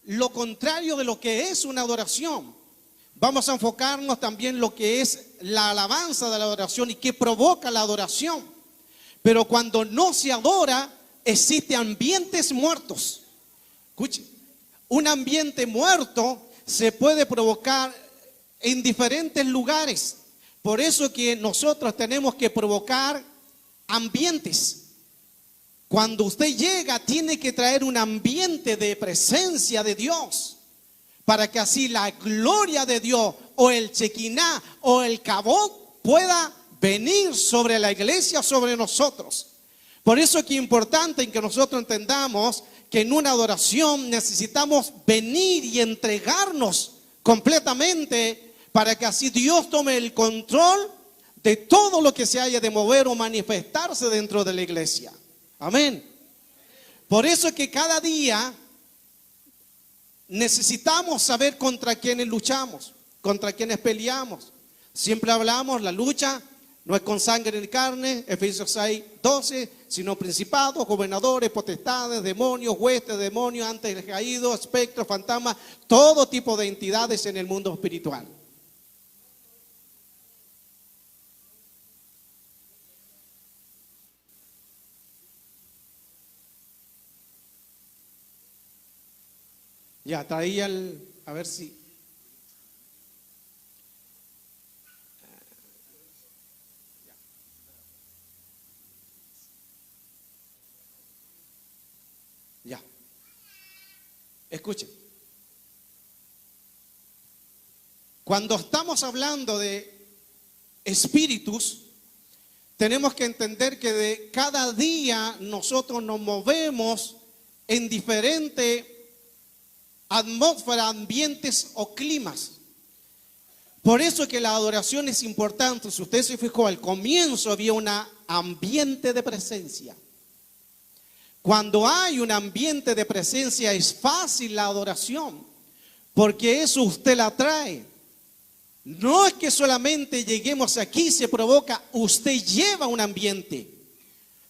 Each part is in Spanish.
lo contrario de lo que es una adoración. Vamos a enfocarnos también en lo que es la alabanza de la adoración y qué provoca la adoración. Pero cuando no se adora, existen ambientes muertos. Escuche, un ambiente muerto se puede provocar en diferentes lugares. Por eso que nosotros tenemos que provocar ambientes. Cuando usted llega, tiene que traer un ambiente de presencia de Dios, para que así la gloria de Dios o el Shekinah o el Kabod pueda venir sobre la iglesia, sobre nosotros. Por eso es que es importante que nosotros entendamos que en una adoración necesitamos venir y entregarnos completamente, para que así Dios tome el control de todo lo que se haya de mover o manifestarse dentro de la iglesia. Amén. Por eso es que cada día necesitamos saber contra quiénes luchamos, contra quiénes peleamos. Siempre hablamos, la lucha no es con sangre ni carne, Efesios 6:12, sino principados, gobernadores, potestades, demonios, huestes, demonios, ángeles caídos, espectros, fantasmas, todo tipo de entidades en el mundo espiritual. Ya, traía a ver si. Ya. Escuchen. Cuando estamos hablando de espíritus, tenemos que entender que de cada día nosotros nos movemos en diferentes atmósfera, ambientes o climas. Por eso es que la adoración es importante. Si usted se fijó, al comienzo había un ambiente de presencia. Cuando hay un ambiente de presencia es fácil la adoración, porque eso usted la trae. No es que solamente lleguemos aquí, se provoca, usted lleva un ambiente.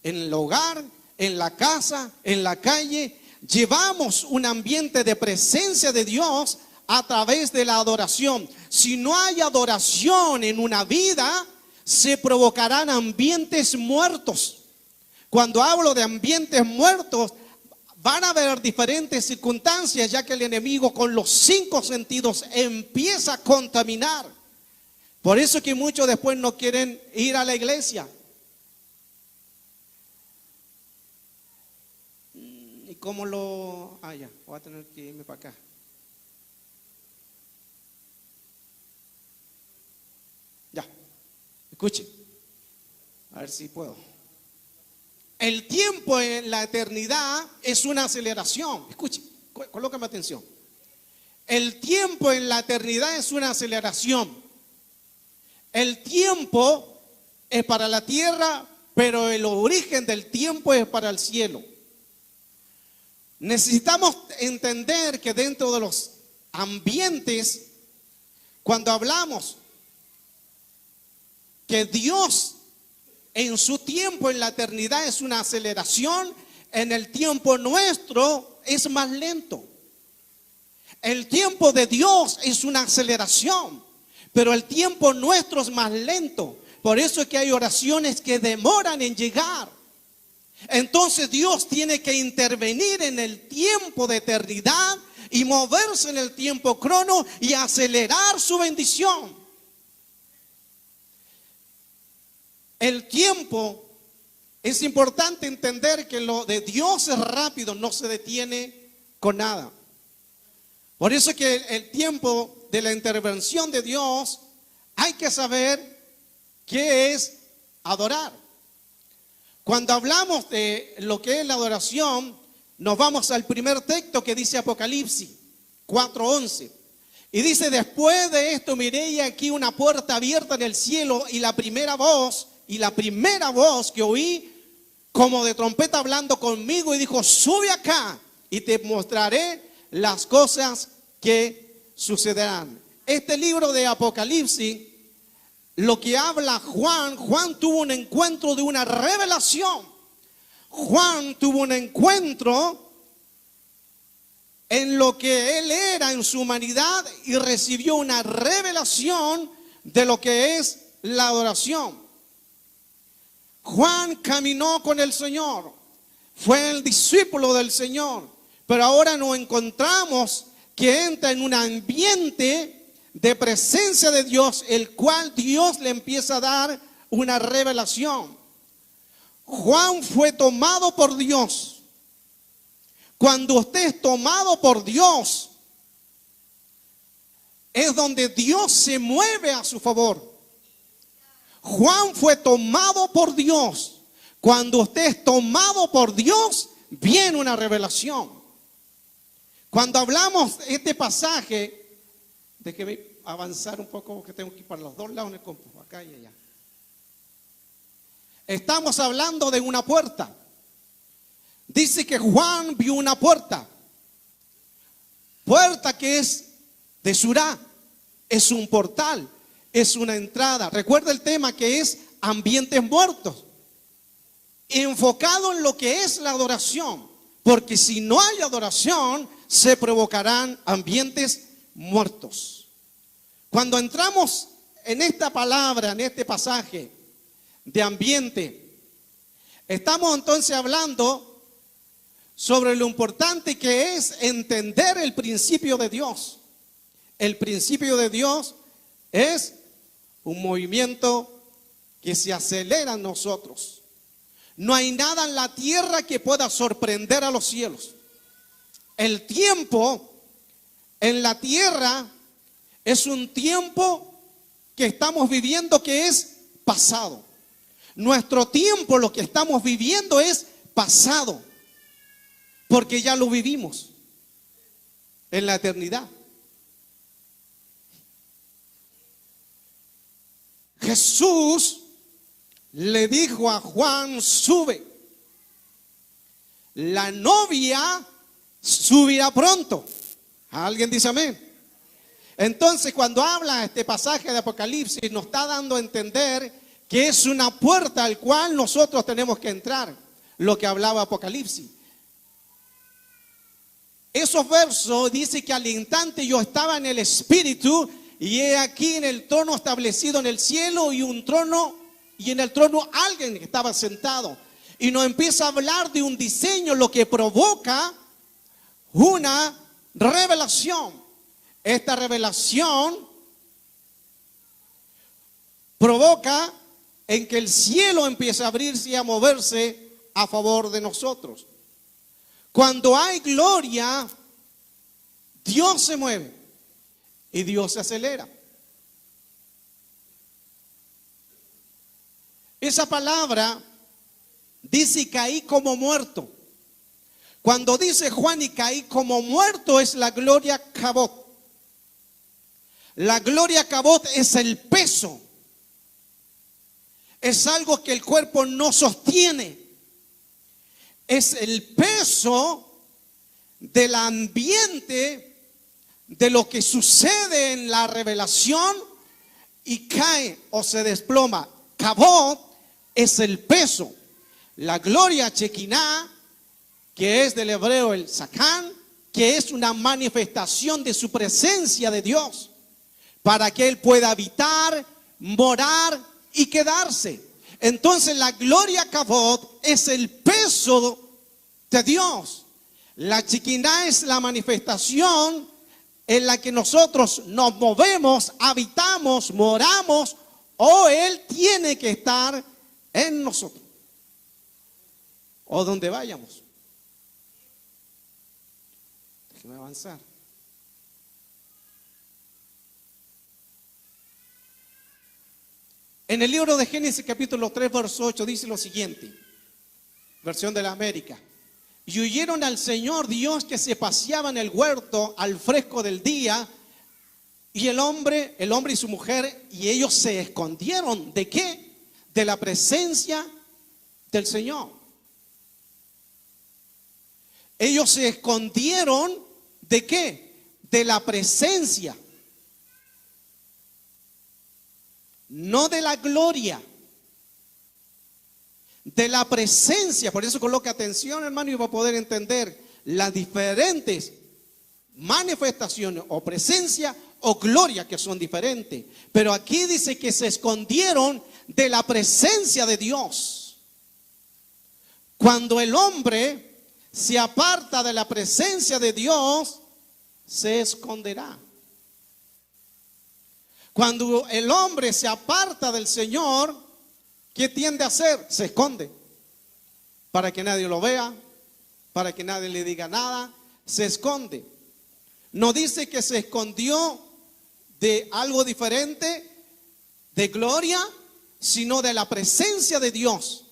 En el hogar, en la casa, en la calle, llevamos un ambiente de presencia de Dios a través de la adoración. Si no hay adoración en una vida, se provocarán ambientes muertos. Cuando hablo de ambientes muertos, van a haber diferentes circunstancias, ya que el enemigo con los 5 sentidos empieza a contaminar. Por eso es que muchos después no quieren ir a la iglesia. ¿Cómo lo...? Ya, voy a tener que irme para acá. Ya, escuchen. A ver si puedo. El tiempo en la eternidad es una aceleración. Escuchen, colócame atención. El tiempo en la eternidad es una aceleración. El tiempo es para la tierra, pero el origen del tiempo es para el cielo. Necesitamos entender que dentro de los ambientes, cuando hablamos que Dios en su tiempo en la eternidad es una aceleración, en el tiempo nuestro es más lento. El tiempo de Dios es una aceleración, pero el tiempo nuestro es más lento. Por eso es que hay oraciones que demoran en llegar. Entonces Dios tiene que intervenir en el tiempo de eternidad y moverse en el tiempo crono y acelerar su bendición. El tiempo, es importante entender que lo de Dios es rápido, no se detiene con nada. Por eso es que el tiempo de la intervención de Dios, hay que saber qué es adorar. Cuando hablamos de lo que es la adoración, nos vamos al primer texto que dice Apocalipsis 4:11. Y dice: después de esto miré y aquí una puerta abierta en el cielo, y la primera voz que oí como de trompeta hablando conmigo, y dijo: sube acá y te mostraré las cosas que sucederán. Este libro de Apocalipsis, lo que habla Juan tuvo un encuentro de una revelación. Juan tuvo un encuentro en lo que él era en su humanidad y recibió una revelación de lo que es la adoración. Juan caminó con el Señor, fue el discípulo del Señor, pero ahora nos encontramos que entra en un ambiente de presencia de Dios, el cual Dios le empieza a dar una revelación. Juan fue tomado por Dios. Cuando usted es tomado por Dios, es donde Dios se mueve a su favor. Juan fue tomado por Dios. Cuando usted es tomado por Dios, viene una revelación. Cuando hablamos de este pasaje, déjeme avanzar un poco porque tengo que ir para los dos lados en el compu, acá y allá. Estamos hablando de una puerta. Dice que Juan vio una puerta. Puerta que es de Surá, es un portal, es una entrada. Recuerda el tema que es ambientes muertos. Enfocado en lo que es la adoración. Porque si no hay adoración, se provocarán ambientes muertos. Cuando entramos en esta palabra, en este pasaje de ambiente, estamos entonces hablando sobre lo importante que es entender el principio de Dios. El principio de Dios es un movimiento que se acelera en nosotros. No hay nada en la tierra que pueda sorprender a los cielos. El tiempo en la tierra es un tiempo que estamos viviendo que es pasado. Nuestro tiempo, lo que estamos viviendo es pasado, porque ya lo vivimos en la eternidad. Jesús le dijo a Juan: sube, la novia subirá pronto. ¿Alguien dice amén? Entonces, cuando habla este pasaje de Apocalipsis, nos está dando a entender que es una puerta al cual nosotros tenemos que entrar, lo que hablaba Apocalipsis. Esos versos dice que al instante yo estaba en el Espíritu y he aquí en el trono establecido en el cielo y un trono, y en el trono alguien que estaba sentado. Y nos empieza a hablar de un diseño, lo que provoca una revelación. Esta revelación provoca en que el cielo empiece a abrirse y a moverse a favor de nosotros. Cuando hay gloria, Dios se mueve y Dios se acelera. Esa palabra dice: y caí como muerto. Cuando dice Juan y caí como muerto, es la gloria cabot. La gloria cabot es el peso. Es algo que el cuerpo no sostiene. Es el peso del ambiente, de lo que sucede en la revelación, y cae o se desploma. Cabot es el peso. La gloria Shekinah, que es del hebreo el Sakán, que es una manifestación de su presencia de Dios, para que Él pueda habitar, morar y quedarse. Entonces la gloria Cabot es el peso de Dios. La Shekinah es la manifestación en la que nosotros nos movemos, habitamos, moramos, o Él tiene que estar en nosotros, o donde vayamos. Déjeme avanzar. En el libro de Génesis capítulo 3 verso 8 dice lo siguiente, versión de la América: y oyeron al Señor Dios que se paseaba en el huerto al fresco del día, y el hombre y su mujer, y ellos se escondieron. ¿De qué? De la presencia del Señor. Ellos se escondieron ¿de qué? De la presencia. No de la gloria, de la presencia. Por eso coloque atención, hermano, y va a poder entender las diferentes manifestaciones o presencia o gloria que son diferentes. Pero aquí dice que se escondieron de la presencia de Dios. Cuando el hombre se aparta de la presencia de Dios, se esconderá. Cuando el hombre se aparta del Señor, ¿qué tiende a hacer? Se esconde. Para que nadie lo vea, para que nadie le diga nada, se esconde. No dice que se escondió de algo diferente, de gloria, sino de la presencia de Dios.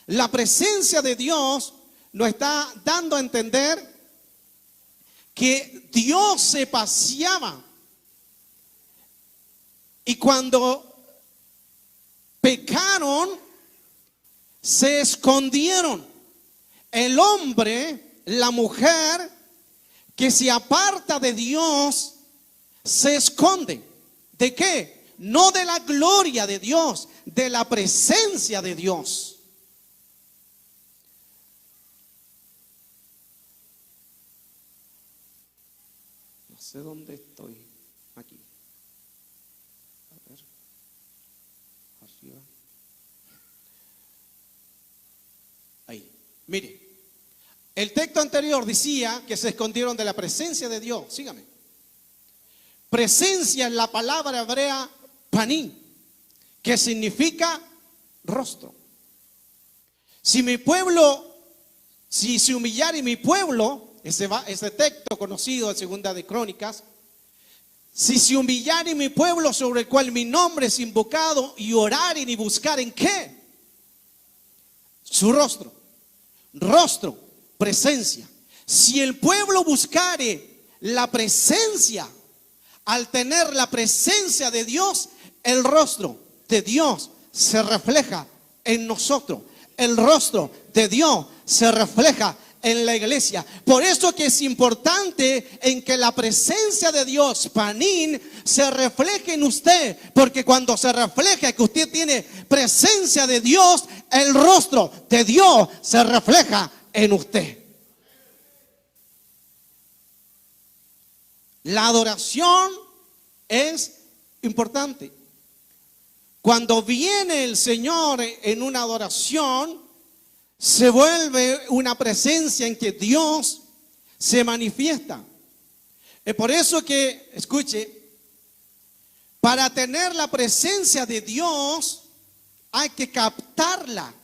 La presencia de Dios nos está dando a entender que Dios se paseaba. Y cuando pecaron, se escondieron. El hombre, la mujer que se aparta de Dios, se esconde. ¿De qué? No de la gloria de Dios, de la presencia de Dios. No sé dónde estoy. Aquí. A ver. Arriba. Ahí. Mire. El texto anterior decía que se escondieron de la presencia de Dios. Sígame. Presencia en la palabra hebrea panín, que significa rostro. Si mi pueblo, si se humillare mi pueblo, ese texto conocido de 2 de Crónicas, si se humillare mi pueblo sobre el cual mi nombre es invocado, y oraren y buscaren ¿qué? Su rostro. Rostro, presencia. Si el pueblo buscare la presencia, al tener la presencia de Dios, el rostro de Dios se refleja en nosotros. El rostro de Dios se refleja en la iglesia. Por eso que es importante en que la presencia de Dios, panín, se refleje en usted. Porque cuando se refleja que usted tiene presencia de Dios, el rostro de Dios se refleja en usted. La adoración es importante. Cuando viene el Señor en una adoración, se vuelve una presencia en que Dios se manifiesta. Es por eso que, escuche, para tener la presencia de Dios hay que captarla.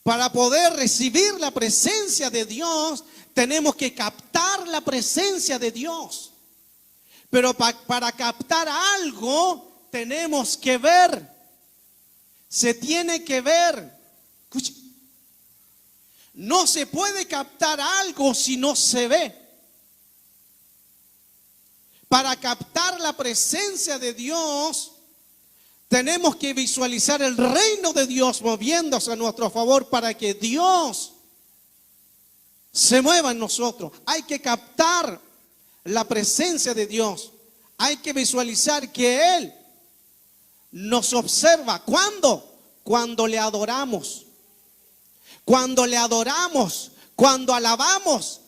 Para poder recibir la presencia de Dios, tenemos que captar la presencia de Dios. Pero para captar algo, tenemos que ver. Se tiene que ver. Escuche. No se puede captar algo si no se ve. Para captar la presencia de Dios, tenemos que visualizar el reino de Dios moviéndose a nuestro favor para que Dios se mueva en nosotros. Hay que captar la presencia de Dios. Hay que visualizar que Él nos observa. ¿Cuándo? Cuando le adoramos. Cuando le adoramos, cuando alabamos,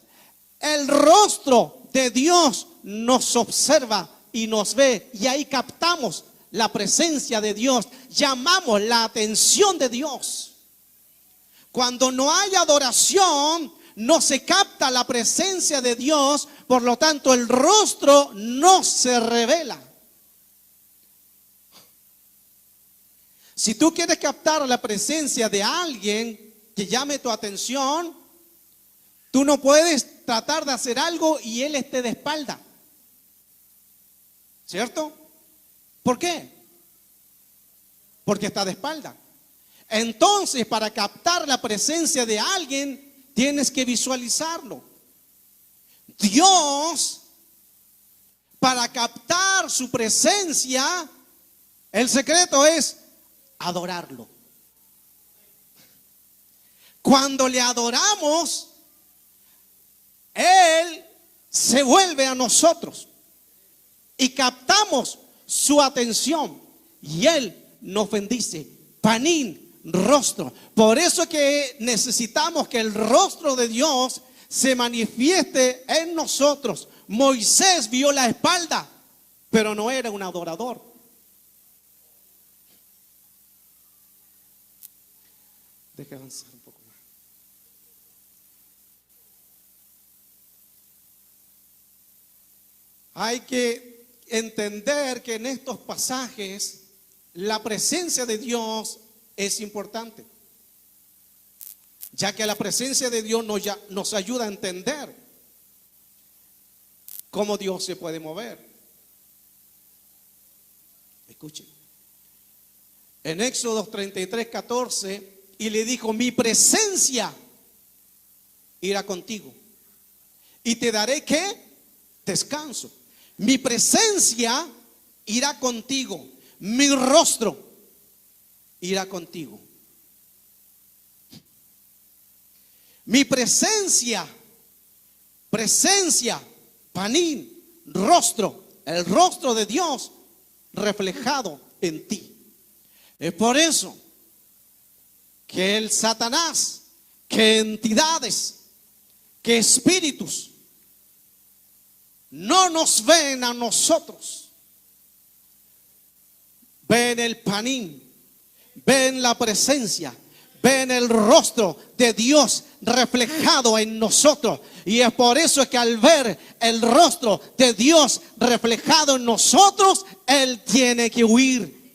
el rostro de Dios nos observa y nos ve. Y ahí captamos la presencia de Dios. Llamamos la atención de Dios. Cuando no hay adoración, no se capta la presencia de Dios, por lo tanto el rostro no se revela. Si tú quieres captar la presencia de alguien que llame tu atención, tú no puedes tratar de hacer algo y él esté de espalda. ¿Cierto? ¿Por qué? Porque está de espalda. Entonces, para captar la presencia de alguien, tienes que visualizarlo. Dios, para captar su presencia, el secreto es adorarlo. Cuando le adoramos, Él se vuelve a nosotros y captamos su atención y Él nos bendice. Panín, rostro. Por eso que necesitamos que el rostro de Dios se manifieste en nosotros. Moisés vio la espalda, pero no era un adorador. Deja avanzar un poco más. Hay que entender que en estos pasajes la presencia de Dios es importante, ya que la presencia de Dios nos ayuda a entender cómo Dios se puede mover. Escuchen. En Éxodo 33:14, y le dijo: mi presencia irá contigo y te daré ¿qué? Descanso. Mi presencia irá contigo, mi rostro irá contigo. Mi presencia, panín, rostro, el rostro de Dios reflejado en ti. Es por eso que el Satanás, que entidades, que espíritus no nos ven a nosotros. Ven el panín, ven la presencia, ven el rostro de Dios reflejado en nosotros. Y es por eso que al ver el rostro de Dios reflejado en nosotros, Él tiene que huir.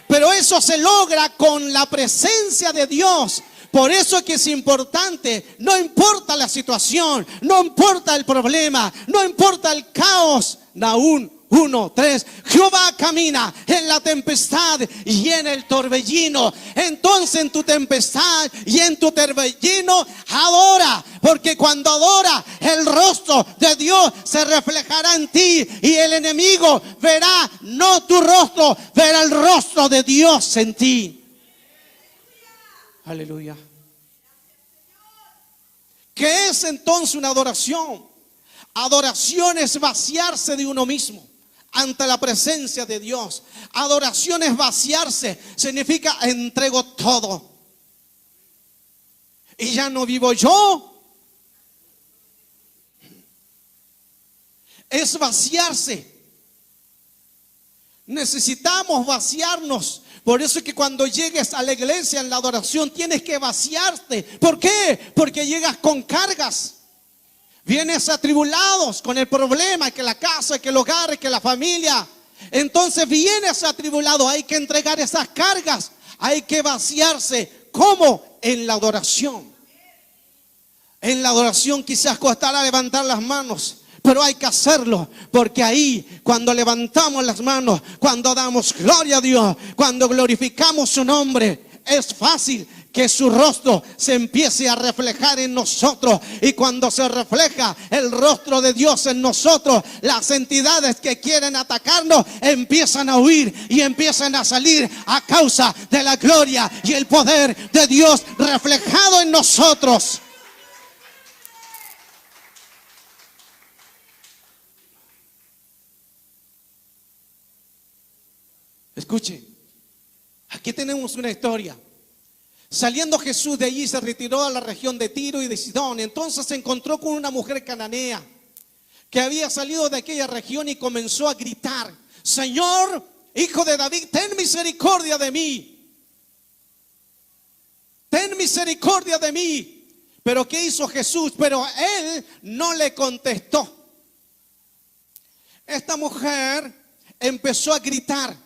Pero eso se logra con la presencia de Dios. Por eso es que es importante, no importa la situación, no importa el problema, no importa el caos. Nahum 1:3, Jehová camina en la tempestad y en el torbellino. Entonces en tu tempestad y en tu torbellino adora, porque cuando adora el rostro de Dios se reflejará en ti, y el enemigo verá no tu rostro, verá el rostro de Dios en ti. Aleluya. ¿Qué es entonces una adoración? Adoración es vaciarse de uno mismo ante la presencia de Dios. Adoración es vaciarse, significa entrego todo. Y ya no vivo yo. Es vaciarse. Necesitamos vaciarnos. Por eso es que cuando llegues a la iglesia en la adoración tienes que vaciarte. ¿Por qué? Porque llegas con cargas. Vienes atribulados con el problema, que la casa, que el hogar, que la familia. Entonces vienes atribulado, hay que entregar esas cargas, hay que vaciarse. ¿Cómo? En la adoración. En la adoración quizás costará levantar las manos, pero hay que hacerlo, porque ahí cuando levantamos las manos, cuando damos gloria a Dios, cuando glorificamos su nombre, es fácil que su rostro se empiece a reflejar en nosotros. Y cuando se refleja el rostro de Dios en nosotros, las entidades que quieren atacarnos empiezan a huir y empiezan a salir a causa de la gloria y el poder de Dios reflejado en nosotros. Escuche, aquí tenemos una historia. Saliendo Jesús de allí, se retiró a la región de Tiro y de Sidón. Entonces se encontró con una mujer cananea que había salido de aquella región y comenzó a gritar: Señor, Hijo de David, ten misericordia de mí. Ten misericordia de mí. Pero ¿qué hizo Jesús? Pero él no le contestó. Esta mujer empezó a gritar.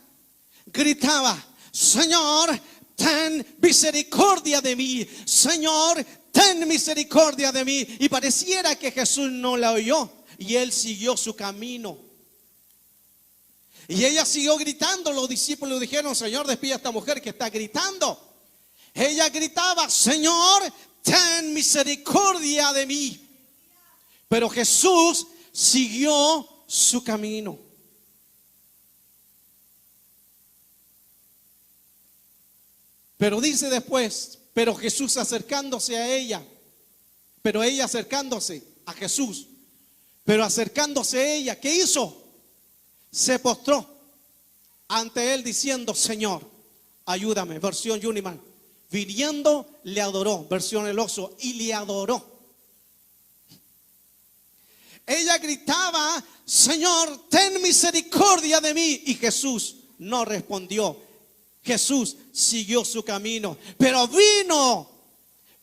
Gritaba: Señor, ten misericordia de mí. Señor, ten misericordia de mí. Y pareciera que Jesús no la oyó, y él siguió su camino. Y ella siguió gritando. Los discípulos dijeron: Señor, despide a esta mujer que está gritando. Ella gritaba: Señor, ten misericordia de mí. Pero Jesús siguió su camino. Pero dice después: pero Jesús acercándose a ella, pero ella acercándose a Jesús, pero acercándose a ella, ¿qué hizo? Se postró ante él diciendo: Señor, ayúdame. Versión Uniman. Viniendo le adoró. Versión El Oso. Y le adoró. Ella gritaba: Señor, ten misericordia de mí. Y Jesús no respondió. Jesús siguió su camino. Pero vino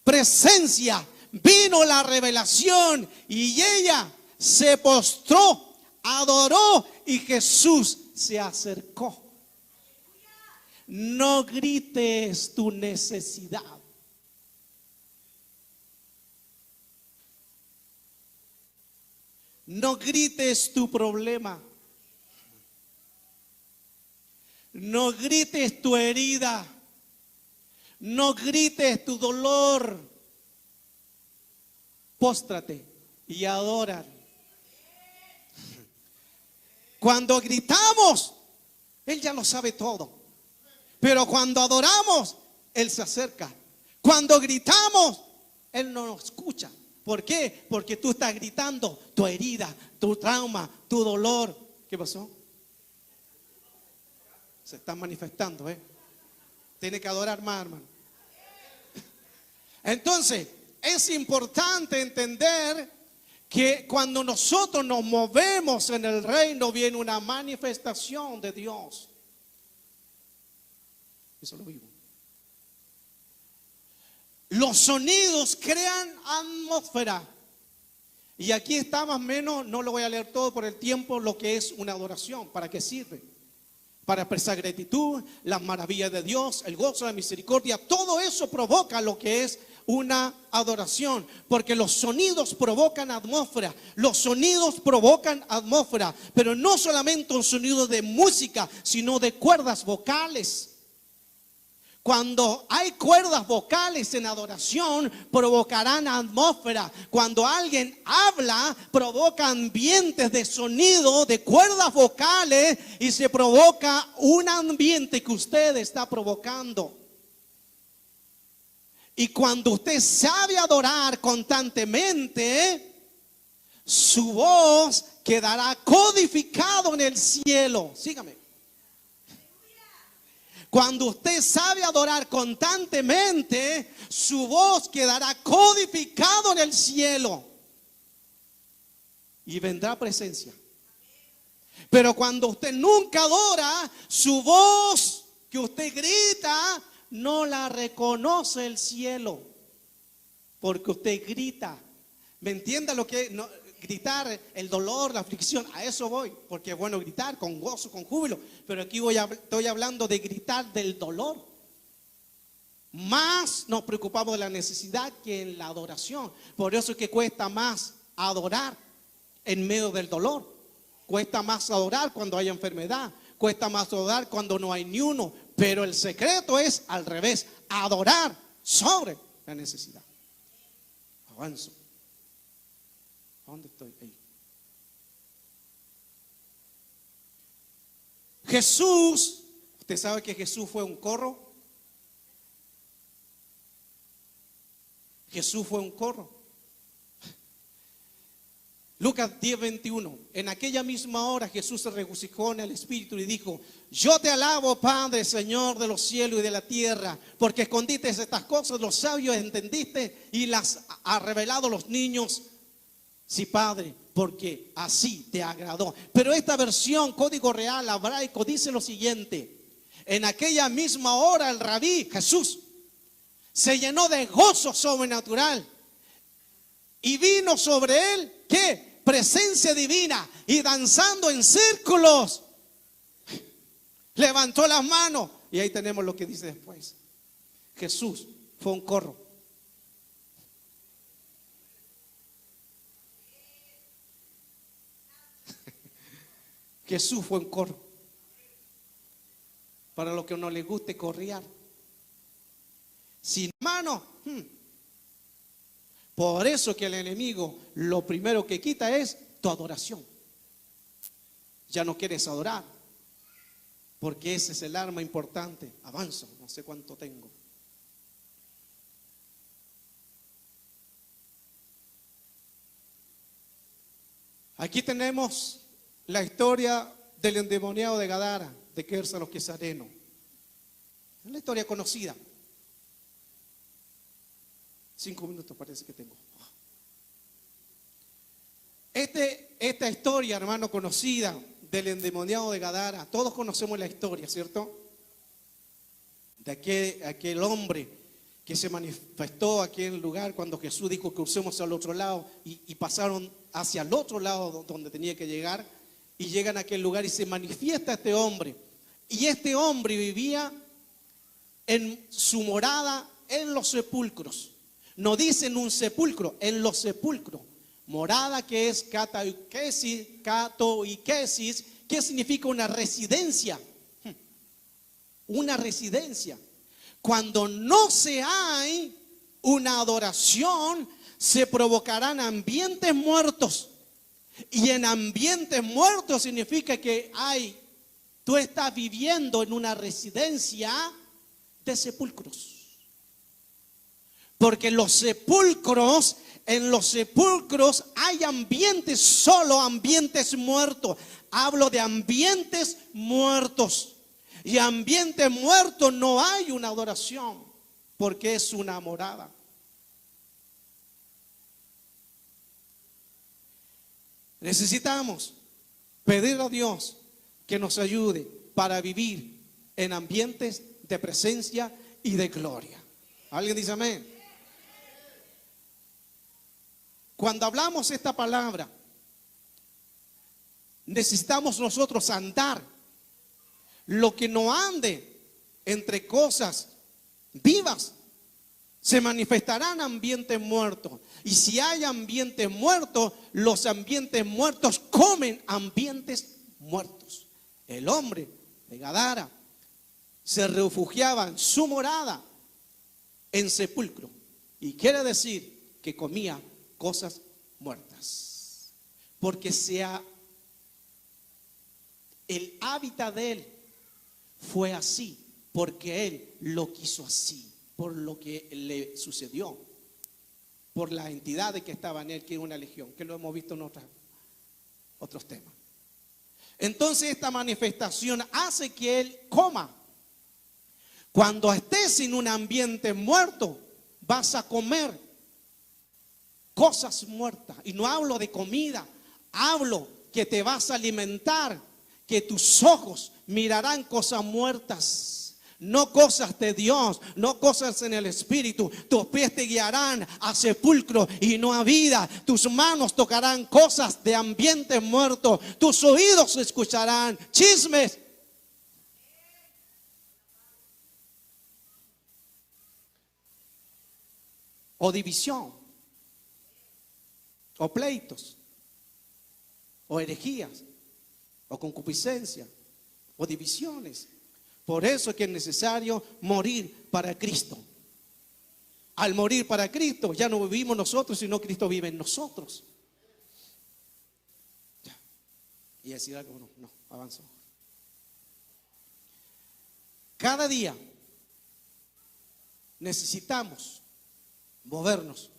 presencia, vino la revelación, y ella se postró, adoró, y Jesús se acercó. No grites tu necesidad. No grites tu problema. No grites tu herida. No grites tu dolor. Póstrate y adora. Cuando gritamos, Él ya lo sabe todo. Pero cuando adoramos, Él se acerca. Cuando gritamos, Él no nos escucha. ¿Por qué? Porque tú estás gritando tu herida, tu trauma, tu dolor. ¿Qué pasó? Se está manifestando, Tiene que adorar más, hermano. Entonces, es importante entender que cuando nosotros nos movemos en el reino, viene una manifestación de Dios. Eso lo vivo. Los sonidos crean atmósfera. Y aquí está más o menos, no lo voy a leer todo por el tiempo, lo que es una adoración. ¿Para qué sirve? Para expresar gratitud, las maravillas de Dios, el gozo, la misericordia. Todo eso provoca lo que es una adoración, porque los sonidos provocan atmósfera. Los sonidos provocan atmósfera, pero no solamente un sonido de música, sino de cuerdas vocales. Cuando hay cuerdas vocales en adoración, provocarán atmósfera. Cuando alguien habla, provoca ambientes de sonido, de cuerdas vocales, y se provoca un ambiente que usted está provocando. Y cuando usted sabe adorar constantemente, su voz quedará codificado en el cielo. Sígame. Cuando usted sabe adorar constantemente, su voz quedará codificado en el cielo. Y vendrá presencia. Pero cuando usted nunca adora, su voz que usted grita, no la reconoce el cielo. Porque usted grita. ¿Me entiende lo que no, gritar, el dolor, la aflicción? A eso voy, porque es bueno gritar con gozo, con júbilo. Pero aquí estoy hablando de gritar del dolor. Más nos preocupamos de la necesidad que en la adoración. Por eso es que cuesta más adorar en medio del dolor. Cuesta más adorar cuando hay enfermedad. Cuesta más adorar cuando no hay ni uno. Pero el secreto es al revés: adorar sobre la necesidad. Avanzo. ¿A dónde estoy? Ahí. Jesús, ¿usted sabe que Jesús fue un corro? Jesús fue un corro. Lucas 10:21. En aquella misma hora Jesús se regocijó en el Espíritu y dijo: yo te alabo, Padre, Señor de los cielos y de la tierra, porque escondiste estas cosas, los sabios entendiste y las ha revelado los niños. Sí, Padre, porque así te agradó. Pero esta versión, Código Real Hebraico, dice lo siguiente: en aquella misma hora el rabí Jesús se llenó de gozo sobrenatural y vino sobre él, ¿qué? Presencia divina, y danzando en círculos levantó las manos. Y ahí tenemos lo que dice después: Jesús fue un corro. Jesús fue un corro. Para lo que no le guste correar, sin mano. Por eso que el enemigo lo primero que quita es tu adoración. Ya no quieres adorar, porque ese es el arma importante. Avanzo, no sé cuánto tengo. Aquí tenemos la historia del endemoniado de Gadara, de Quersa los Quezarenos. Es una historia conocida. 5 minutos parece que tengo. Esta historia, hermano, conocida del endemoniado de Gadara, todos conocemos la historia, ¿cierto? De aquel hombre que se manifestó aquí en el lugar cuando Jesús dijo que crucemos al otro lado y pasaron hacia el otro lado donde tenía que llegar y llegan a aquel lugar y se manifiesta este hombre. Y este hombre vivía en su morada en los sepulcros. No dice en un sepulcro, en los sepulcros. Morada que es katoikesis, que significa una residencia. Una residencia. Cuando no se hay una adoración, se provocarán ambientes muertos. Y en ambientes muertos significa que tú estás viviendo en una residencia de sepulcros. Porque en los sepulcros hay ambientes, solo ambientes muertos. Hablo de ambientes muertos. Y ambiente muerto no hay una adoración, porque es una morada. Necesitamos pedir a Dios que nos ayude para vivir en ambientes de presencia y de gloria. ¿Alguien dice amén? Cuando hablamos esta palabra, necesitamos nosotros andar. Lo que no ande entre cosas vivas se manifestarán ambientes muertos. Y si hay ambientes muertos, los ambientes muertos comen ambientes muertos. El hombre de Gadara se refugiaba en su morada en sepulcro. Y quiere decir que comía cosas muertas. Porque el hábitat de él fue así, porque él lo quiso así, por lo que le sucedió, por la entidad de que estaba en él, que era una legión, que lo hemos visto en otros temas. Entonces esta manifestación hace que él coma. Cuando estés en un ambiente muerto, vas a comer cosas muertas. Y no hablo de comida, hablo que te vas a alimentar, que tus ojos mirarán cosas muertas, no cosas de Dios, no cosas en el Espíritu. Tus pies te guiarán a sepulcro y no a vida. Tus manos tocarán cosas de ambiente muerto. Tus oídos escucharán chismes. O división, o pleitos, o herejías, o concupiscencia, o divisiones. Por eso es que es necesario morir para Cristo. Al morir para Cristo, ya no vivimos nosotros, sino Cristo vive en nosotros. Ya. Y decir algo, no, avanzo. Cada día necesitamos movernos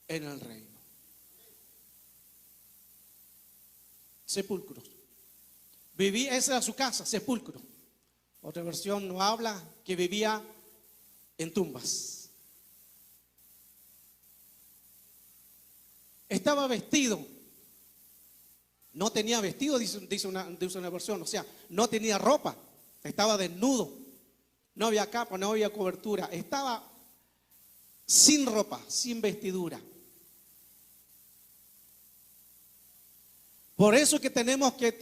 en el reino. Sepulcros. Esa era su casa, sepulcro. Otra versión nos habla que vivía en tumbas. Estaba vestido. No tenía vestido, dice una versión. O sea, no tenía ropa. Estaba desnudo. No había capa, no había cobertura. Estaba sin ropa, sin vestidura. Por eso que tenemos que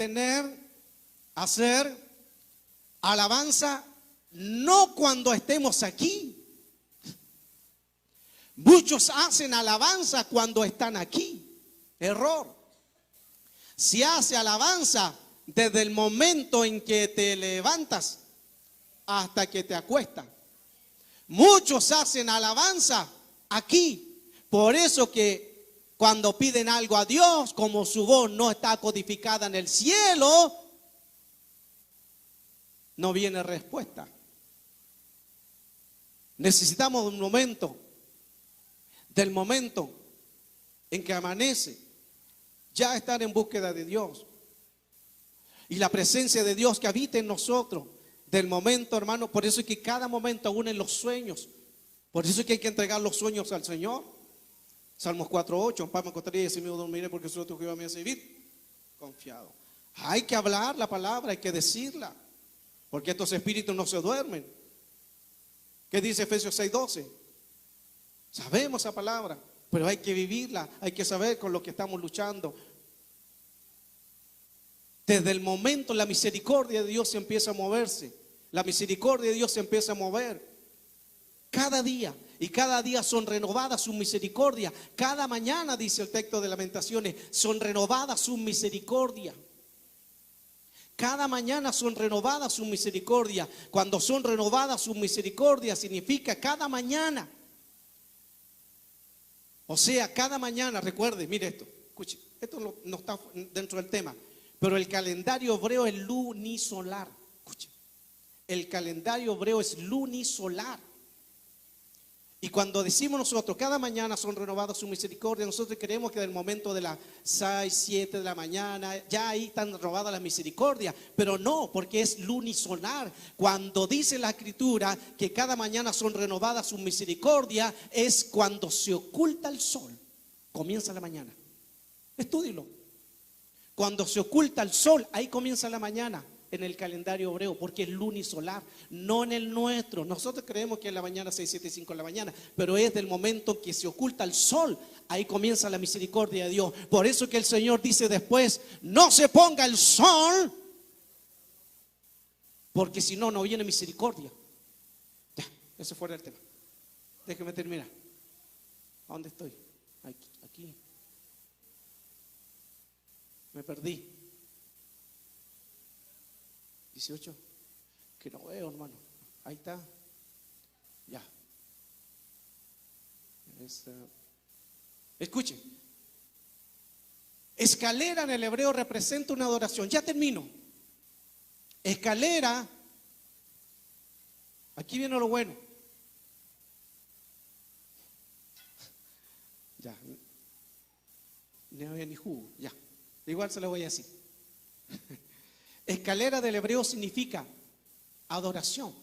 hacer alabanza no cuando estemos aquí. Muchos hacen alabanza cuando están aquí. Error. Se hace alabanza desde el momento en que te levantas hasta que te acuestas. Muchos hacen alabanza aquí. Por eso que cuando piden algo a Dios, como su voz no está codificada en el cielo, no viene respuesta. Necesitamos un momento, del momento en que amanece, ya estar en búsqueda de Dios. Y la presencia de Dios que habita en nosotros, del momento, hermano. Por eso es que cada momento, aún en los sueños, por eso es que hay que entregar los sueños al Señor. Salmos 4:8, en paz me acostaré y así me dormiré porque solo tu Jehová me hace vivir confiado. Hay que hablar la palabra, hay que decirla, porque estos espíritus no se duermen. ¿Qué dice Efesios 6:12? Sabemos esa palabra, pero hay que vivirla, hay que saber con lo que estamos luchando. Desde el momento la misericordia de Dios se empieza a moverse, la misericordia de Dios se empieza a mover cada día, y cada día son renovadas sus misericordias. Cada mañana, dice el texto de Lamentaciones, son renovadas sus misericordias. Cada mañana son renovadas sus misericordias. Cuando son renovadas sus misericordias significa cada mañana. O sea, cada mañana, recuerde, mire esto, escuche, esto no está dentro del tema, pero el calendario hebreo es lunisolar. Escuche, el calendario hebreo es lunisolar. Y cuando decimos nosotros, cada mañana son renovadas su misericordia, nosotros creemos que del momento de las 6, 7 de la mañana, ya ahí están renovadas las misericordias. Pero no, porque es lunisolar. Cuando dice la Escritura que cada mañana son renovadas sus misericordias, es cuando se oculta el sol, comienza la mañana. Estúdilo. Cuando se oculta el sol, ahí comienza la mañana. En el calendario hebreo, porque es lunisolar, no en el nuestro. Nosotros creemos que es la mañana 6, 7 y 5 de la mañana, pero es del momento que se oculta el sol, ahí comienza la misericordia de Dios. Por eso que el Señor dice después, no se ponga el sol, porque si no, no viene misericordia. Ya, eso fuera el tema. Déjeme terminar. ¿A dónde estoy? Aquí. Me perdí. 18, que no veo, hermano. Ahí está. Ya. Escuchen. Escalera en el hebreo representa una adoración. Ya termino. Escalera. Aquí viene lo bueno. Ya. No había ni jugo. Ya. Igual se lo voy a decir. Escalera del hebreo significa adoración.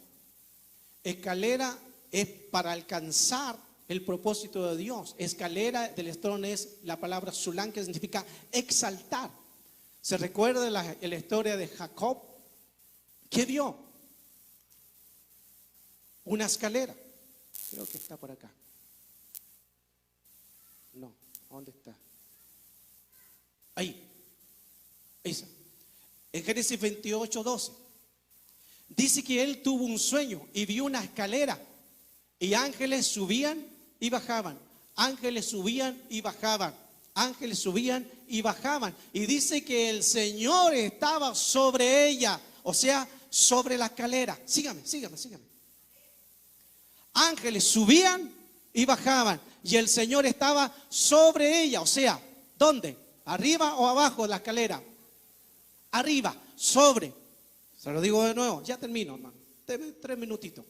Escalera es para alcanzar el propósito de Dios. Escalera del estrón es la palabra sulam, que significa exaltar. ¿Se recuerda la historia de Jacob? ¿Qué vio? Una escalera. Creo que está por acá. No, ¿dónde está? Ahí. Esa. En Génesis 28:12 dice que él tuvo un sueño y vio una escalera y ángeles subían y bajaban, ángeles subían y bajaban, ángeles subían y bajaban, y dice que el Señor estaba sobre ella, o sea, sobre la escalera. Sígame. Ángeles subían y bajaban y el Señor estaba sobre ella, o sea, ¿dónde? ¿Arriba o abajo de la escalera? Arriba, sobre. Se lo digo de nuevo, ya termino, hermano. 3 minutitos.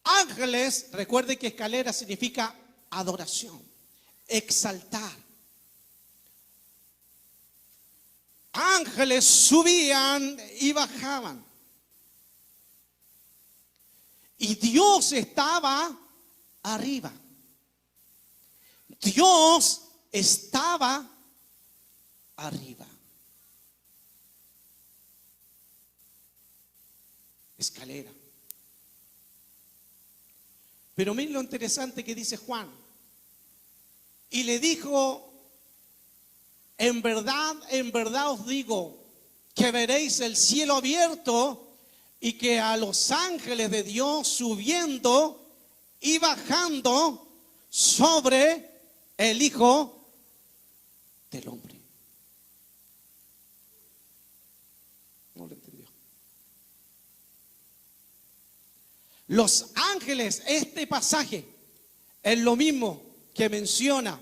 Ángeles, recuerde que escalera significa adoración, exaltar. Ángeles subían y bajaban. Y Dios estaba arriba. Dios estaba arriba. Escalera. Pero miren lo interesante que dice Juan. Y le dijo, en verdad os digo, que veréis el cielo abierto y que a los ángeles de Dios subiendo y bajando sobre el Hijo del Hombre. No lo entendió. Los ángeles, este pasaje es lo mismo que menciona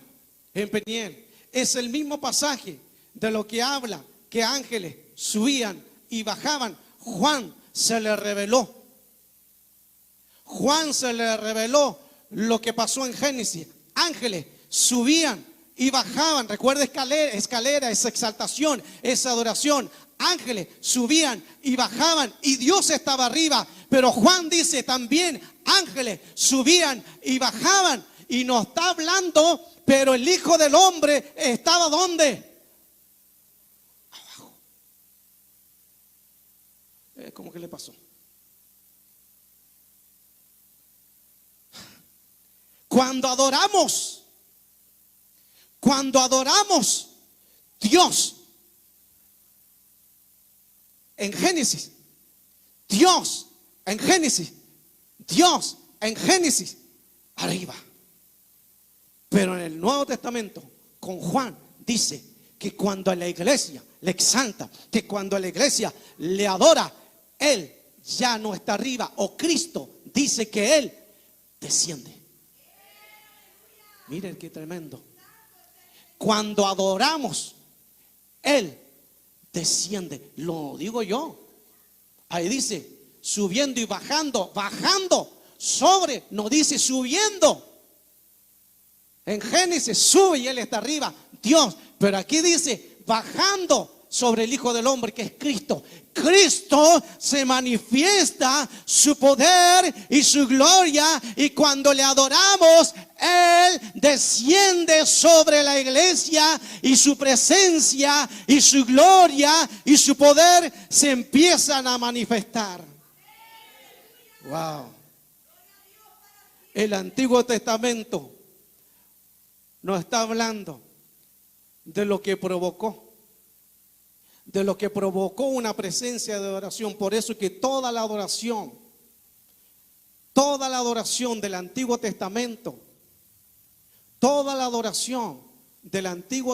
en Peniel. Es el mismo pasaje de lo que habla que ángeles subían y bajaban. Juan se le reveló. Juan se le reveló lo que pasó en Génesis. Ángeles subían y bajaban. Recuerda, escalera es exaltación, es adoración. Ángeles subían y bajaban y Dios estaba arriba. Pero Juan dice también, ángeles subían y bajaban y nos está hablando, pero el Hijo del Hombre estaba ¿dónde? Abajo. ¿Cómo que le pasó? Cuando adoramos Dios en Génesis, Dios en Génesis, arriba. Pero en el Nuevo Testamento, con Juan, dice que cuando a la iglesia le exalta, que cuando a la iglesia le adora, Él ya no está arriba. O Cristo dice que Él desciende. Miren qué tremendo. Cuando adoramos, Él desciende. Lo digo yo. Ahí dice subiendo y bajando. Sobre, no dice subiendo. En Génesis sube y Él está arriba, Dios. Pero aquí dice bajando sobre el Hijo del Hombre, que es Cristo. Cristo se manifiesta su poder y su gloria, y cuando le adoramos, Él desciende sobre la iglesia, y su presencia y su gloria y su poder se empiezan a manifestar. Wow. El Antiguo Testamento nos está hablando de lo que provocó una presencia de adoración. Por eso que toda la adoración del Antiguo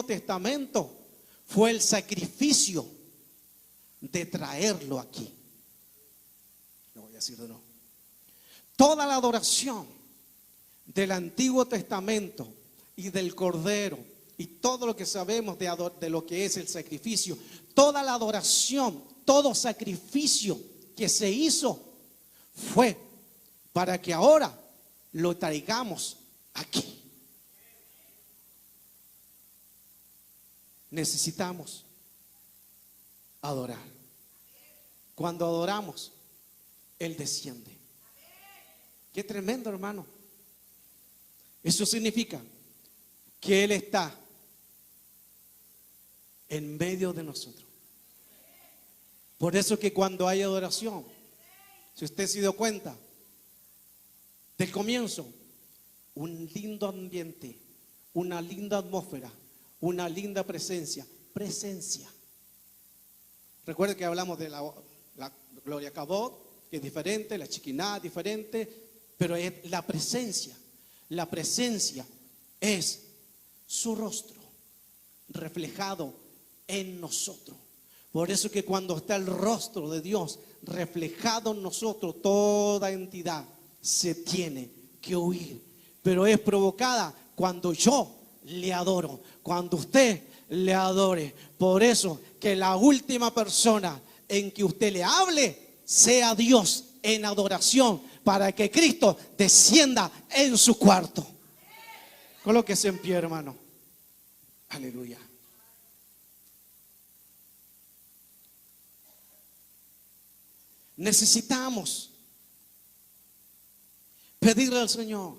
Testamento, fue el sacrificio de traerlo aquí. Lo voy a decir de nuevo. Toda la adoración del Antiguo Testamento y del Cordero y todo lo que sabemos de lo que es el sacrificio, toda la adoración, todo sacrificio que se hizo fue para que ahora lo traigamos aquí. Necesitamos adorar. Cuando adoramos, Él desciende. Qué tremendo, hermano. Eso significa que Él está en medio de nosotros. Por eso que cuando hay adoración, si usted se dio cuenta, del comienzo, un lindo ambiente, una linda atmósfera, una linda presencia. Recuerde que hablamos de la Gloria Kabod, que es diferente, la Shekinah diferente, pero es la presencia. La presencia es su rostro reflejado en nosotros. Por eso que cuando está el rostro de Dios reflejado en nosotros, toda entidad se tiene que huir. Pero es provocada cuando yo le adoro, cuando usted le adore. Por eso que la última persona en que usted le hable sea Dios en adoración, para que Cristo descienda en su cuarto. Colóquese en pie, hermano. Aleluya. Necesitamos pedirle al Señor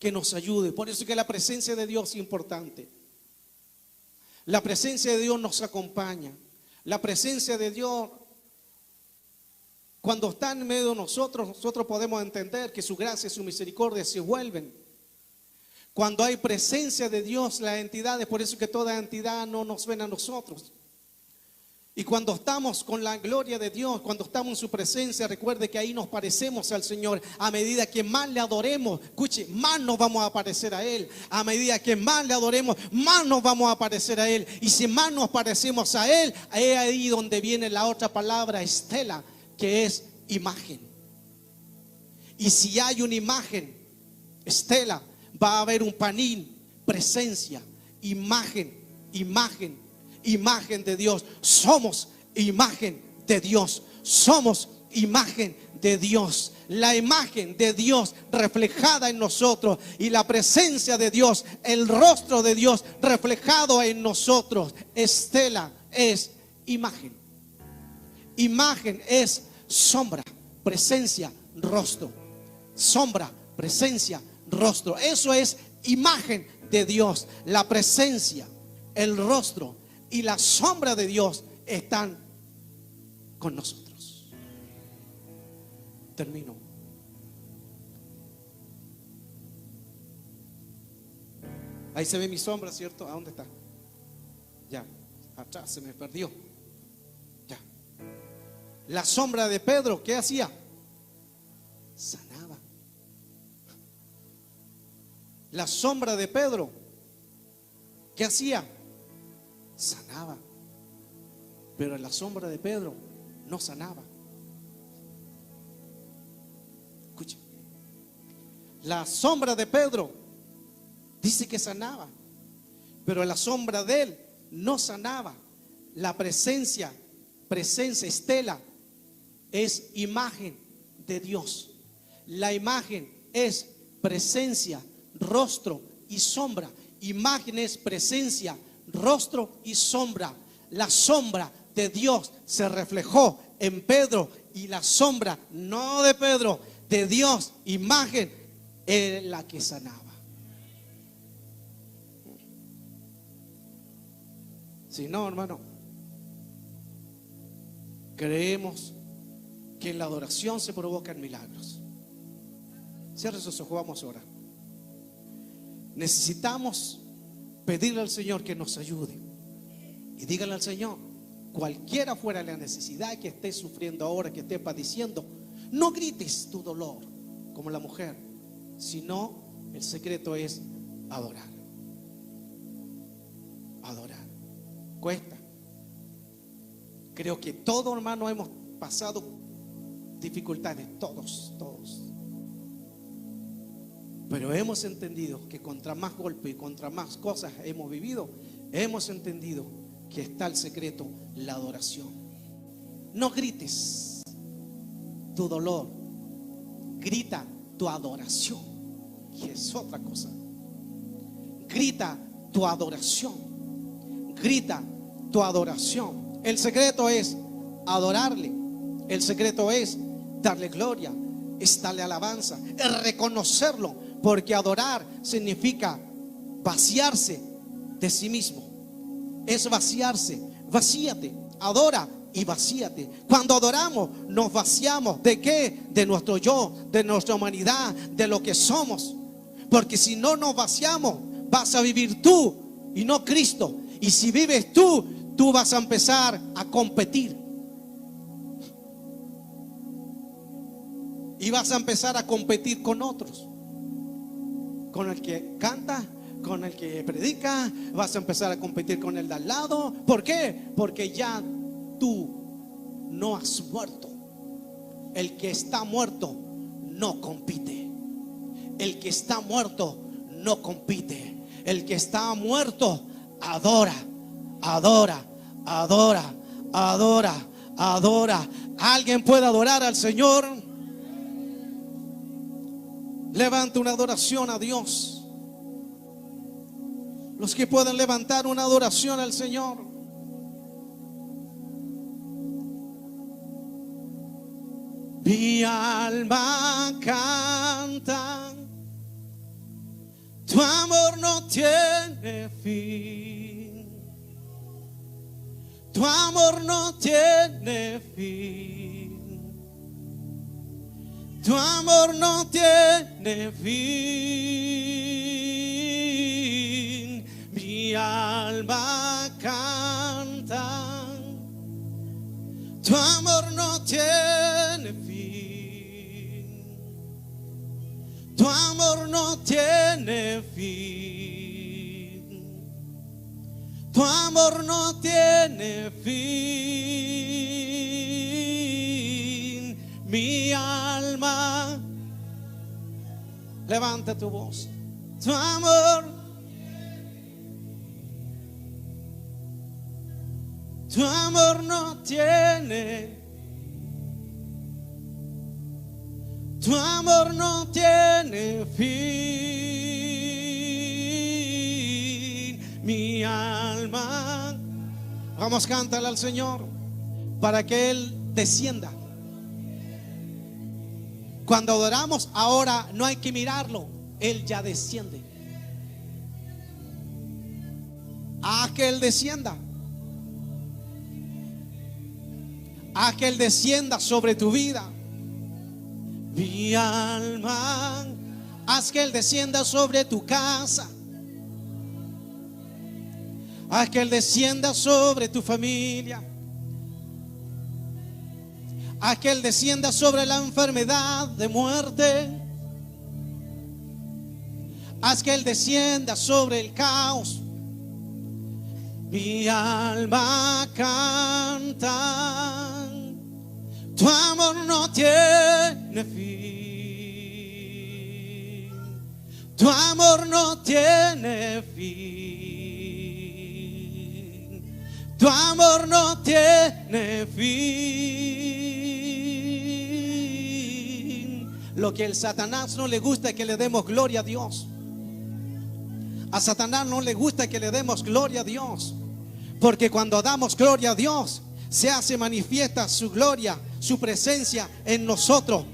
que nos ayude. Por eso que la presencia de Dios es importante. La presencia de Dios nos acompaña. La presencia de Dios, cuando está en medio de nosotros podemos entender que su gracia y su misericordia se vuelven. Cuando hay presencia de Dios, las entidades, por eso que toda entidad no nos ven a nosotros. Y cuando estamos con la gloria de Dios, cuando estamos en su presencia, recuerde que ahí nos parecemos al Señor. A medida que más le adoremos, escuche, más nos vamos a parecer a Él. A medida que más le adoremos, más nos vamos a parecer a Él. Y si más nos parecemos a Él, es ahí donde viene la otra palabra, estela, que es imagen. Y si hay una imagen, estela, va a haber un panín, presencia, imagen de Dios. Somos imagen de Dios. Somos imagen de Dios. La imagen de Dios reflejada en nosotros, y la presencia de Dios, el rostro de Dios reflejado en nosotros. Estela es imagen. Imagen es sombra, presencia, rostro. Sombra, presencia, rostro. Eso es imagen de Dios. La presencia, el rostro y la sombra de Dios están con nosotros. Termino. Ahí se ve mi sombra, ¿cierto? ¿A dónde está? Ya, atrás se me perdió. Ya. La sombra de Pedro, ¿qué hacía? Sanaba. La sombra de Pedro, ¿qué hacía? Sanaba. Pero la sombra de Pedro no sanaba. Escucha. La sombra de Pedro dice que sanaba, pero la sombra de él no sanaba. La presencia, estela, es imagen de Dios. La imagen es presencia, rostro y sombra. Imagen es presencia, rostro y sombra. La sombra de Dios se reflejó en Pedro, y la sombra, no de Pedro, de Dios, imagen, es la que sanaba. Si no, hermano, creemos que en la adoración se provocan milagros. Cierre sus ojos, vamos ahora. Necesitamos pedirle al Señor que nos ayude. Y díganle al Señor, cualquiera fuera la necesidad que estés sufriendo ahora, que estés padeciendo, no grites tu dolor como la mujer, sino el secreto es adorar. Adorar. Cuesta. Creo que todos, hermanos, hemos pasado dificultades, todos. Pero hemos entendido que contra más golpe y contra más cosas hemos vivido, hemos entendido que está el secreto, la adoración. No grites tu dolor, grita tu adoración, que es otra cosa. Grita tu adoración. Grita tu adoración. El secreto es adorarle. El secreto es darle gloria, es darle alabanza, es reconocerlo, porque adorar significa vaciarse de sí mismo. Es vaciarse. Vacíate, adora y vacíate. Cuando adoramos nos vaciamos. ¿De qué? De nuestro yo, de nuestra humanidad, de lo que somos. Porque si no nos vaciamos, vas a vivir tú y no Cristo. Y si vives tú vas a empezar a competir. Y vas a empezar a competir con otros. Con el que canta, con el que predica. Vas a empezar a competir con el de al lado. ¿Por qué? Porque ya tú no has muerto. El que está muerto no compite. El que está muerto no compite. El que está muerto adora, adora, adora, adora, adora. ¿Alguien puede adorar al Señor? Levanta una adoración a Dios. Los que pueden levantar una adoración al Señor. Mi alma canta, tu amor no tiene fin. Tu amor no tiene fin. Tu amor no tiene fin. Mi alma canta, tu amor no tiene fin. Tu amor no tiene fin. Tu amor no tiene fin. Mi alma, levanta tu voz. Tu amor, tu amor no tiene. Tu amor no tiene fin. Mi alma, vamos, cántale al Señor para que Él descienda. Cuando adoramos ahora no hay que mirarlo, Él ya desciende. Haz que Él descienda. Haz que Él descienda sobre tu vida. Mi alma, haz que Él descienda sobre tu casa. Haz que Él descienda sobre tu familia. Haz que Él descienda sobre la enfermedad de muerte. Haz que Él descienda sobre el caos. Mi alma canta. Tu amor no tiene fin. Tu amor no tiene fin. Tu amor no tiene fin. Lo que el Satanás no le gusta es que le demos gloria a Dios. A Satanás no le gusta que le demos gloria a Dios. Porque cuando damos gloria a Dios, se hace manifiesta su gloria, su presencia en nosotros.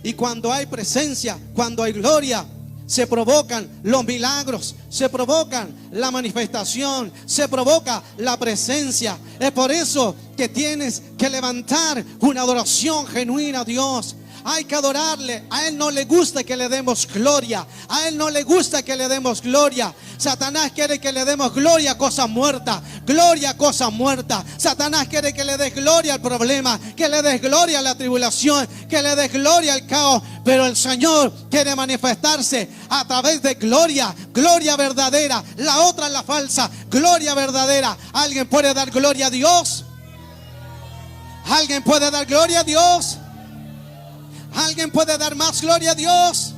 Y cuando hay presencia, cuando hay gloria, se provocan los milagros, se provocan la manifestación, se provoca la presencia. Es por eso que tienes que levantar una adoración genuina a Dios. Hay que adorarle. A Él no le gusta que le demos gloria. A Él no le gusta que le demos gloria. Satanás quiere que le demos gloria a cosas muertas. Gloria a cosas muertas. Satanás quiere que le des gloria al problema, que le des gloria a la tribulación, que le des gloria al caos. Pero el Señor quiere manifestarse a través de gloria, gloria verdadera. La otra es la falsa, gloria verdadera. ¿Alguien puede dar gloria a Dios? ¿Alguien puede dar gloria a Dios? ¿Alguien puede dar más gloria a Dios?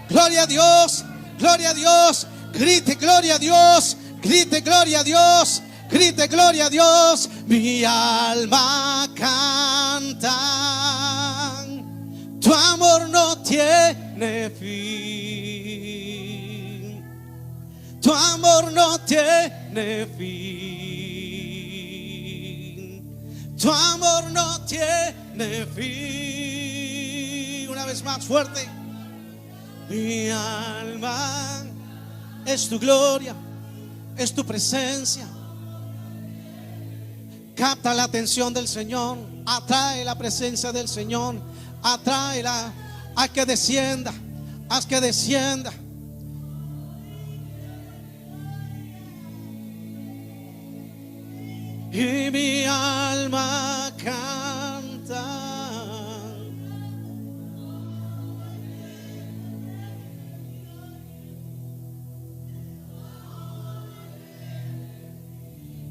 Gloria a Dios, gloria a Dios. Grite gloria a Dios, grite gloria a Dios, grite gloria a Dios. Mi alma canta. Tu amor no tiene fin. Tu amor no tiene fin. Tu amor no tiene fin. Una vez más fuerte. Mi alma es tu gloria, es tu presencia. Capta la atención del Señor. Atrae la presencia del Señor. Atráela. Haz que descienda. Haz que descienda. Y mi alma canta.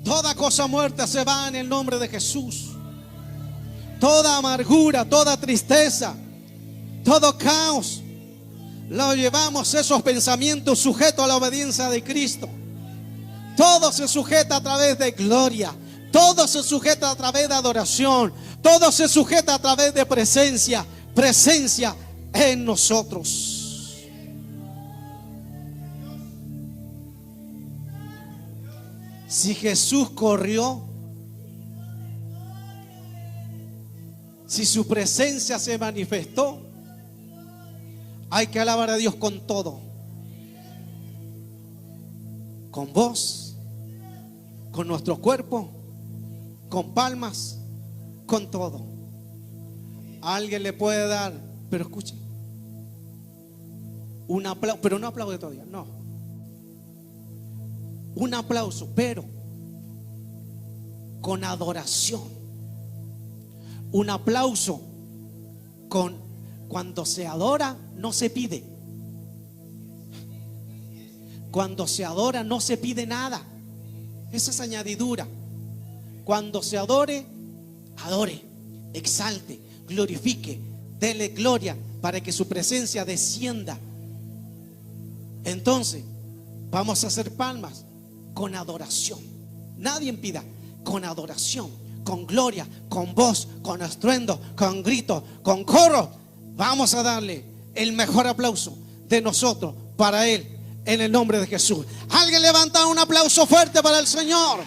Toda cosa muerta se va en el nombre de Jesús. Toda amargura, toda tristeza, todo caos, lo llevamos, esos pensamientos sujetos a la obediencia de Cristo. Todo se sujeta a través de gloria. Todo se sujeta a través de adoración. Todo se sujeta a través de presencia. Presencia en nosotros. Si Jesús corrió, si su presencia se manifestó, hay que alabar a Dios con todo. Con voz, con nuestro cuerpo, con palmas, con todo. Alguien le puede dar, pero escuchen, un aplauso, pero no aplaude todavía, no. Un aplauso, pero con adoración. Un aplauso con, cuando se adora no se pide. Cuando se adora no se pide nada. Esa es añadidura. Cuando se adore, adore, exalte, glorifique, dele gloria para que su presencia descienda. Entonces vamos a hacer palmas con adoración. Nadie impida, con adoración, con gloria, con voz, con estruendo, con grito, con coro. Vamos a darle el mejor aplauso de nosotros para Él, en el nombre de Jesús. Alguien levanta un aplauso fuerte para el Señor.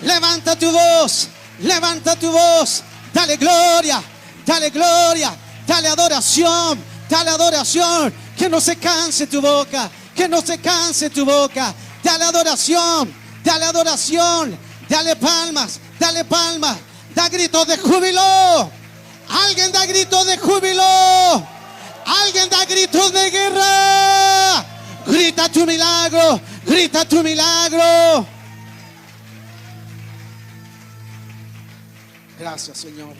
Levanta tu voz, levanta tu voz. Dale gloria, dale gloria, dale adoración, dale adoración. Que no se canse tu boca. Que no se canse tu boca. Dale adoración. Dale adoración. Dale palmas. Dale palmas. Da gritos de júbilo. Alguien da gritos de júbilo. Alguien da gritos de guerra. Grita tu milagro. Grita tu milagro. Gracias, Señor.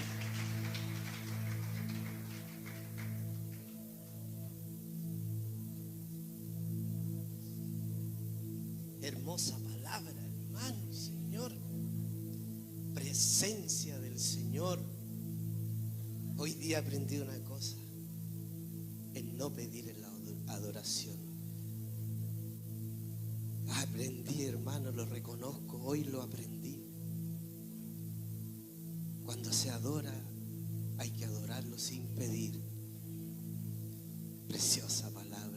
Hermosa palabra, hermano, Señor. Presencia del Señor. Hoy día aprendí una cosa: el no pedir en la adoración. Aprendí, hermano, lo reconozco, hoy lo aprendí. Cuando se adora, hay que adorarlo sin pedir. Preciosa palabra.